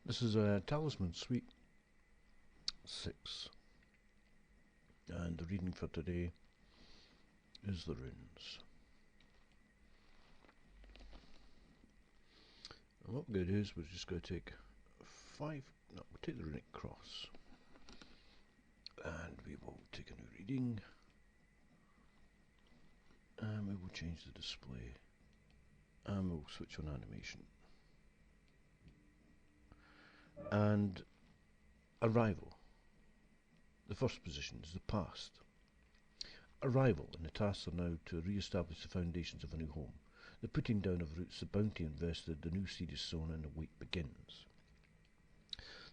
This is a Talisman Suite 6, and the reading for today is the runes. And what we're going to do is we're just going to take we'll take the runic cross, and we will take a new reading, and we will change the display, and we'll switch on animation. And arrival. The first position is the past. Arrival, and the tasks are now to re-establish the foundations of a new home. The putting down of roots, the bounty invested, the new seed is sown, and the wait begins.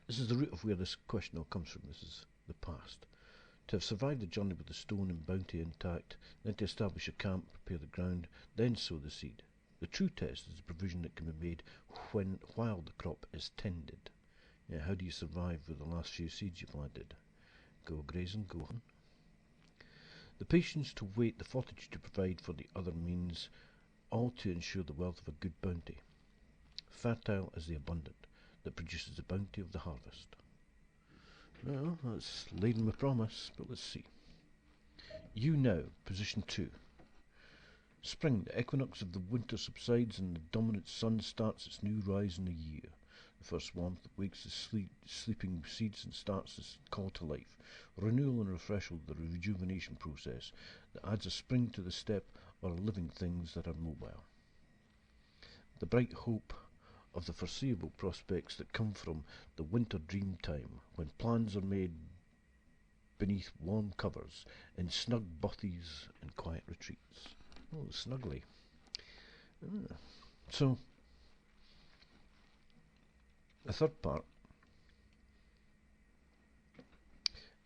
This is the root of where this question all comes from. This is the past. To have survived the journey with the stone and bounty intact, then to establish a camp, prepare the ground, then sow the seed. The true test is the provision that can be made while the crop is tended. Yeah, how do you survive with the last few seeds you've planted? Go grazing, go on. The patience to wait, the fortitude to provide for the other means, all to ensure the wealth of a good bounty. Fertile is the abundant that produces the bounty of the harvest. Well, that's laden with promise, but let's see. You now, position 2. Spring, the equinox of the winter subsides and the dominant sun starts its new rise in the year. The first warmth wakes the sleeping seeds and starts this call to life. Renewal and refreshal, the rejuvenation process that adds a spring to the step or living things that are mobile. The bright hope of the foreseeable prospects that come from the winter dream time, when plans are made beneath warm covers, in snug bothies and quiet retreats. Oh, snugly. So, the third part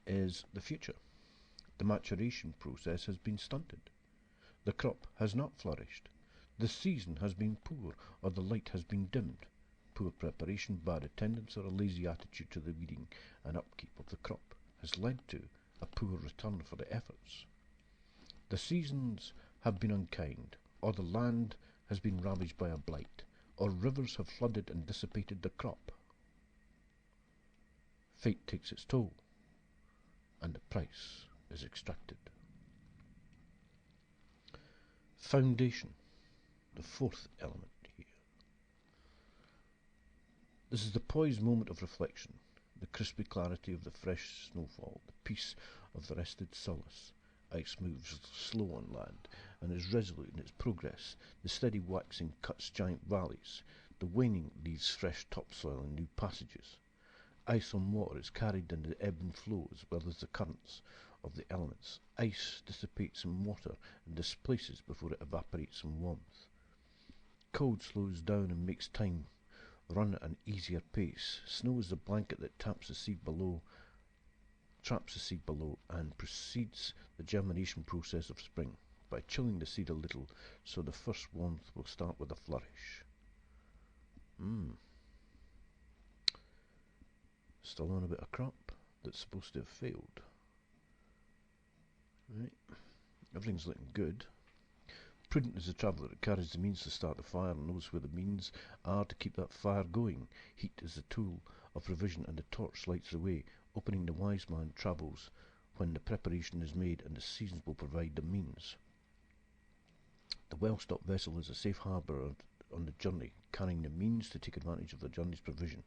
is the future. The maturation process has been stunted. The crop has not flourished. The season has been poor, or the light has been dimmed. Poor preparation, bad attendance, or a lazy attitude to the weeding and upkeep of the crop has led to a poor return for the efforts. The seasons have been unkind, or the land has been ravaged by a blight, or rivers have flooded and dissipated the crop. Fate takes its toll, and the price is extracted. Foundation, the fourth element here. This is the poised moment of reflection, the crispy clarity of the fresh snowfall, the peace of the rested solace. Ice moves slow on land and is resolute in its progress. The steady waxing cuts giant valleys. The waning leaves fresh topsoil and new passages. Ice on water is carried in the ebb and flow as well as the currents of the elements. Ice dissipates in water and displaces before it evaporates in warmth. Cold slows down and makes time run at an easier pace. Snow is the blanket that traps the seed below, and precedes the germination process of spring by chilling the seed a little, so the first warmth will start with a flourish. Still on about a crop that's supposed to have failed. Right, everything's looking good. Prudent is the traveller that carries the means to start the fire and knows where the means are to keep that fire going. Heat is the tool of provision, and the torch lights the way. Opening, the wise man travels when the preparation is made, and the seasons will provide the means. The well-stocked vessel is a safe harbour on the journey, carrying the means to take advantage of the journey's provision.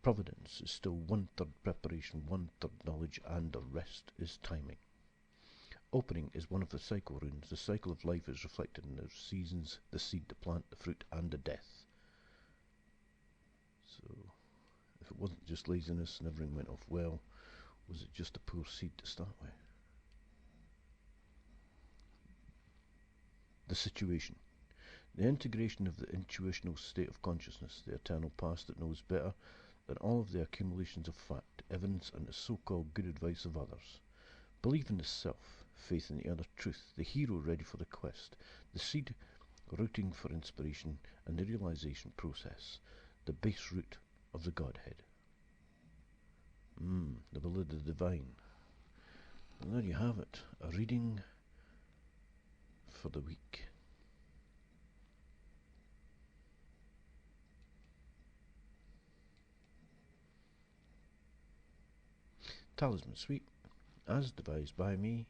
Providence is still 1/3 preparation, 1/3 knowledge, and the rest is timing. Opening is one of the cycle runes. The cycle of life is reflected in the seasons, the seed, the plant, the fruit, and the death. So, if it wasn't just laziness and everything went off well, was it just a poor seed to start with? The situation. The integration of the intuitional state of consciousness, the eternal past that knows better than all of the accumulations of fact, evidence, and the so-called good advice of others. Belief in the self, faith in the inner truth, the hero ready for the quest, the seed rooting for inspiration, and the realization process, the base root of the Godhead. The will of the divine. And there you have it, a reading for the week. Talisman Suite, as devised by me,